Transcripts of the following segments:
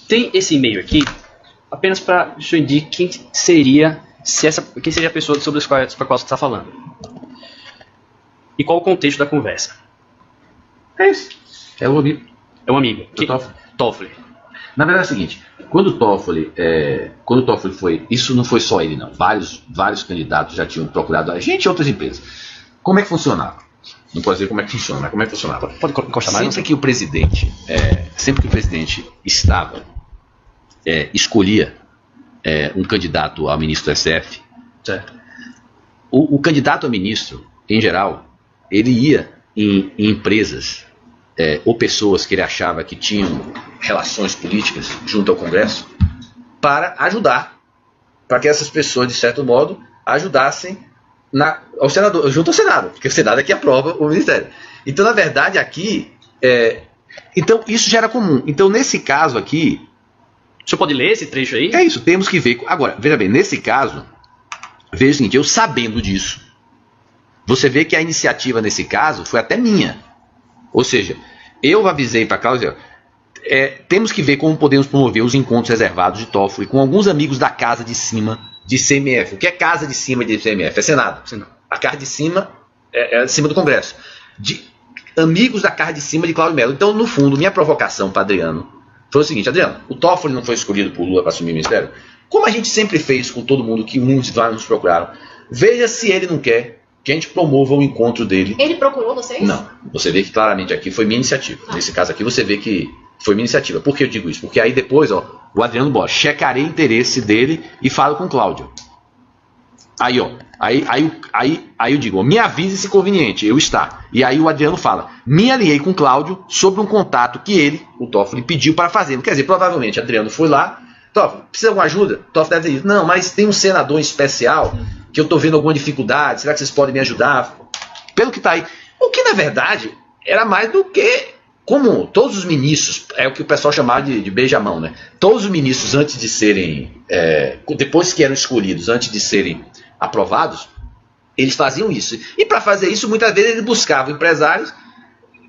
Tem esse e-mail aqui, apenas para que o senhor indique quem seria, quem seria a pessoa sobre a qual você está falando. E qual o contexto da conversa. É isso. É um amigo. É um amigo. Toffoli. Na verdade é o seguinte, quando o Toffoli foi, isso não foi só ele não, vários candidatos já tinham procurado a gente e outras empresas. Como é que funcionava? Não posso dizer como é que funciona, mas como é que funcionava? Pode encostar mais? Sempre que o presidente escolhia um candidato a ministro do SF, certo. O candidato a ministro, em geral, ele ia em empresas ou pessoas que ele achava que tinham relações políticas junto ao Congresso para ajudar, para que essas pessoas, de certo modo, ajudassem ao senador, junto ao Senado, porque o Senado é que aprova o ministério. Então, na verdade, aqui, então isso já era comum. Então, nesse caso aqui... O senhor pode ler esse trecho aí? É isso, temos que ver. Agora, veja bem, nesse caso, veja o seguinte, eu sabendo disso, você vê que a iniciativa nesse caso foi até minha. Ou seja, eu avisei para a Cláudia, temos que ver como podemos promover os encontros reservados de Toffoli com alguns amigos da casa de cima de CMF. O que é casa de cima de CMF? É Senado. A casa de cima é de cima do Congresso. De amigos da casa de cima de Cláudio Mello. Então, no fundo, minha provocação para Adriano foi o seguinte: Adriano, o Toffoli não foi escolhido por Lula para assumir o ministério? Como a gente sempre fez com todo mundo que muitos nos procuraram, veja se ele não quer que a gente promova o encontro dele. Ele procurou vocês? Não. Você vê que claramente aqui foi minha iniciativa. Nesse caso aqui você vê que foi minha iniciativa. Por que eu digo isso? Porque aí depois, o Adriano bota, checarei o interesse dele e falo com o Cláudio. Aí, aí eu digo, me avise se conveniente, eu estar. E aí o Adriano fala, me alinhei com o Cláudio sobre um contato que ele, o Toffoli, pediu para fazer. Quer dizer, provavelmente Adriano foi lá, Toffoli, precisa de alguma ajuda? Toffoli deve ter dito, não, mas tem um senador em especial que eu estou vendo alguma dificuldade, será que vocês podem me ajudar? Pelo que está aí. O que, na verdade, era mais do que, como todos os ministros, é o que o pessoal chamava de beijamão, né? Todos os ministros, antes de serem, depois que eram escolhidos, antes de serem aprovados, eles faziam isso. E para fazer isso, muitas vezes eles buscavam empresários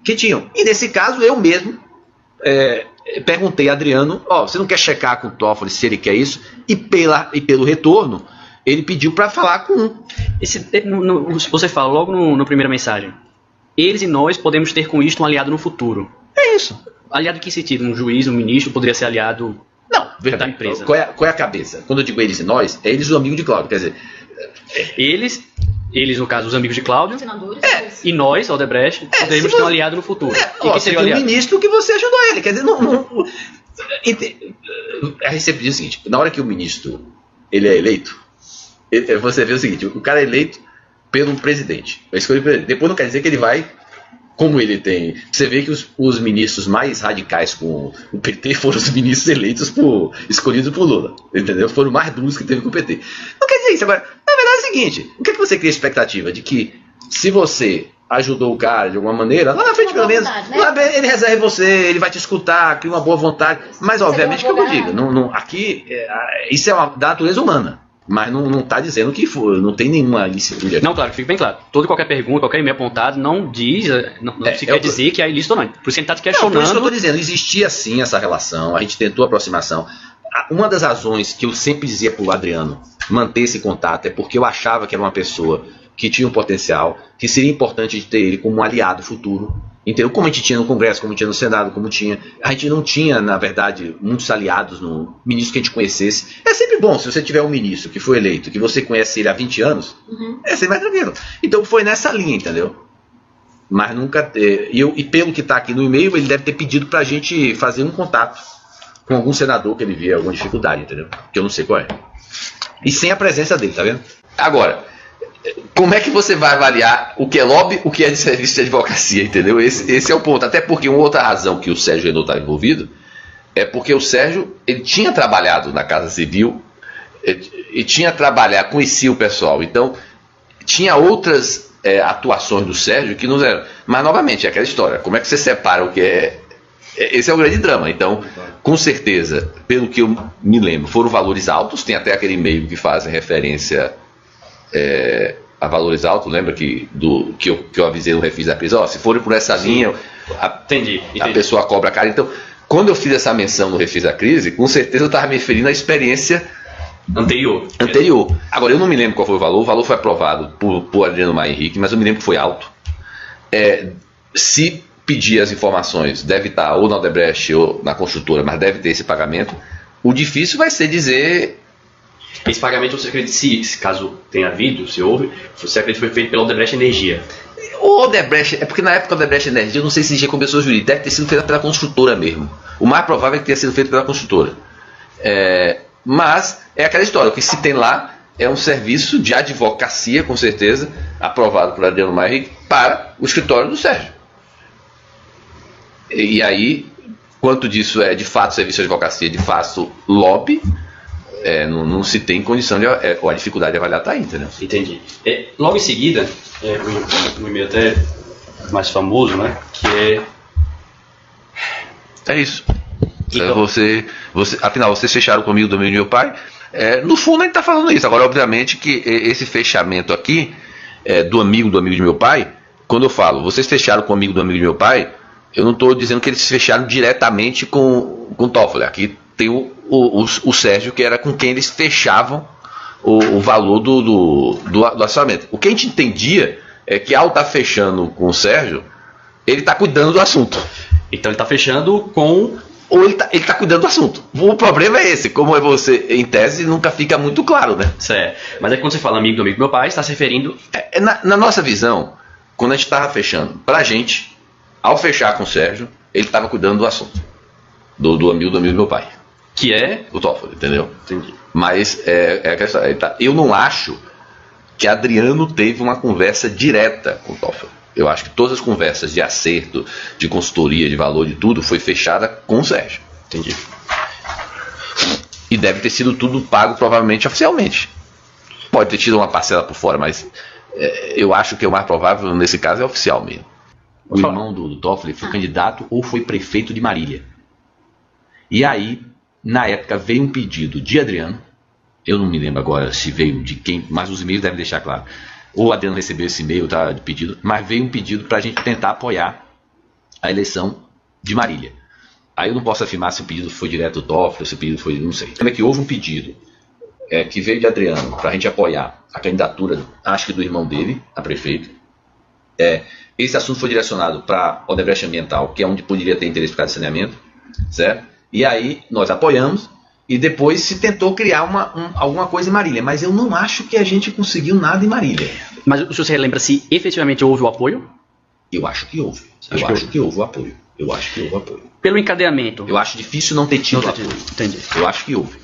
que tinham. E nesse caso, eu mesmo perguntei a Adriano, você não quer checar com o Toffoli se ele quer isso? E pelo retorno, ele pediu para falar com um. Você fala logo na primeira mensagem. Eles e nós podemos ter com isto um aliado no futuro. É isso. Aliado em que sentido? Um juiz, um ministro poderia ser aliado da empresa? Qual é a cabeça? Quando eu digo eles e nós, é eles o amigo de Cláudio. Quer dizer, eles, no caso, os amigos de Cláudio, e nós, Odebrecht, poderíamos ter um aliado no futuro. E que seria o aliado? Ministro que você ajudou ele. Quer dizer, a receita diz o seguinte: na hora que o ministro ele é eleito, você vê o seguinte: o cara é eleito pelo presidente. Depois não quer dizer que ele vai, como ele tem. Você vê que os ministros mais radicais com o PT foram os ministros eleitos escolhidos por Lula. Entendeu? Foram mais duros que teve com o PT. Não quer dizer isso. Agora, na verdade é o seguinte: o que é que você cria expectativa? De que se você ajudou o cara de alguma maneira, lá na frente pelo menos, né? Ele reserva você, ele vai te escutar, cria uma boa vontade. Mas obviamente que eu digo, aqui isso é da natureza humana. Mas não está dizendo que não tem nenhuma licitude aqui. Não, claro, fica bem claro. Toda e qualquer pergunta, qualquer e-mail apontado não se quer dizer que é ilícito ou não. Por isso a gente está te questionando. Por isso que eu estou dizendo, existia sim essa relação, a gente tentou a aproximação. Uma das razões que eu sempre dizia para o Adriano manter esse contato é porque eu achava que era uma pessoa que tinha um potencial, que seria importante de ter ele como um aliado futuro. Entendeu? Como a gente tinha no Congresso, como tinha no Senado, a gente não tinha, na verdade, muitos aliados no ministro que a gente conhecesse. É sempre bom, se você tiver um ministro que foi eleito, que você conhece ele há 20 anos, é sempre mais tranquilo. Então foi nessa linha, entendeu? Mas nunca... E pelo que está aqui no e-mail, ele deve ter pedido para a gente fazer um contato com algum senador que ele via alguma dificuldade, entendeu? Que eu não sei qual é. E sem a presença dele, tá vendo? Agora, como é que você vai avaliar o que é lobby, o que é de serviço de advocacia, entendeu? Esse é o ponto. Até porque uma outra razão que o Sérgio Renault está envolvido é porque o Sérgio, ele tinha trabalhado na Casa Civil e tinha trabalhado, conhecia o pessoal. Então, tinha outras atuações do Sérgio que não eram. Mas, novamente, é aquela história. Como é que você separa o que é... Esse é o grande drama. Então, com certeza, pelo que eu me lembro, foram valores altos. Tem até aquele e-mail que faz referência... a valores altos, lembra que eu avisei no refis da prisão, se forem por essa linha, a pessoa cobra caro. Então, quando eu fiz essa menção no Refis da Crise, com certeza eu estava me referindo à experiência anterior. Agora, eu não me lembro qual foi o valor foi aprovado por Adriano Maia Henrique, mas eu me lembro que foi alto. Se pedir as informações, deve estar ou na Odebrecht ou na construtora, mas deve ter esse pagamento. O difícil vai ser dizer... Esse pagamento, você acredita, se caso tenha havido, se houve, você acredita que foi feito pela Odebrecht Energia? O Odebrecht, é porque na época da Odebrecht Energia, eu não sei se existia como pessoa jurídica, deve ter sido feita pela construtora mesmo. O mais provável é que tenha sido feito pela construtora. Mas é aquela história, o que se tem lá é um serviço de advocacia, com certeza, aprovado por Adriano Maia Henrique, para o escritório do Sérgio. E aí, quanto disso é de fato serviço de advocacia, de fato lobby, não se tem condição ou a dificuldade de avaliar está aí, entendeu? Entendi. Logo em seguida, um e-mail até mais famoso, né? Que é isso. Então, afinal, vocês fecharam comigo do amigo do meu pai. No fundo, a gente está falando isso. Agora, obviamente, que esse fechamento aqui do amigo de meu pai, quando eu falo, vocês fecharam com o amigo do amigo de meu pai, eu não estou dizendo que eles fecharam diretamente com o Toffoli. Aqui tem o Sérgio, que era com quem eles fechavam o valor do assinamento. O que a gente entendia é que, ao estar fechando com o Sérgio, ele está cuidando do assunto. Então ele está fechando com... Ou ele tá cuidando do assunto. O problema é esse, como é você, em tese, nunca fica muito claro, né? Certo. Mas quando você fala amigo do meu pai, está se referindo... Na nossa visão, quando a gente estava fechando, pra gente, ao fechar com o Sérgio, ele estava cuidando do assunto. Do amigo do meu pai. Que é? O Toffoli, entendeu? Entendi. Mas eu não acho que Adriano teve uma conversa direta com o Toffoli. Eu acho que todas as conversas de acerto, de consultoria, de valor, de tudo, foi fechada com o Sérgio. Entendi. E deve ter sido tudo pago, provavelmente, oficialmente. Pode ter tido uma parcela por fora, mas eu acho que o mais provável, nesse caso, é oficial mesmo. O irmão do Toffoli foi candidato ou foi prefeito de Marília. E aí, na época, veio um pedido de Adriano. Eu não me lembro agora se veio de quem, mas os e-mails devem deixar claro. Ou o Adriano recebeu esse e-mail de pedido, mas veio um pedido para a gente tentar apoiar a eleição de Marília. Aí eu não posso afirmar se o pedido foi direto do Toffoli, se o pedido foi, não sei. Lembra que houve um pedido que veio de Adriano para a gente apoiar a candidatura, acho que do irmão dele, a prefeito. Esse assunto foi direcionado para a Odebrecht Ambiental, que é onde poderia ter interesse por causa de saneamento, certo? E aí nós apoiamos. E depois se tentou criar alguma coisa em Marília. Mas eu não acho que a gente conseguiu nada em Marília. Mas o senhor se lembra se efetivamente houve o apoio? Eu acho que houve. Eu acho que houve o apoio. Pelo encadeamento? Eu acho difícil não ter tido apoio. Entendi. Eu acho que houve.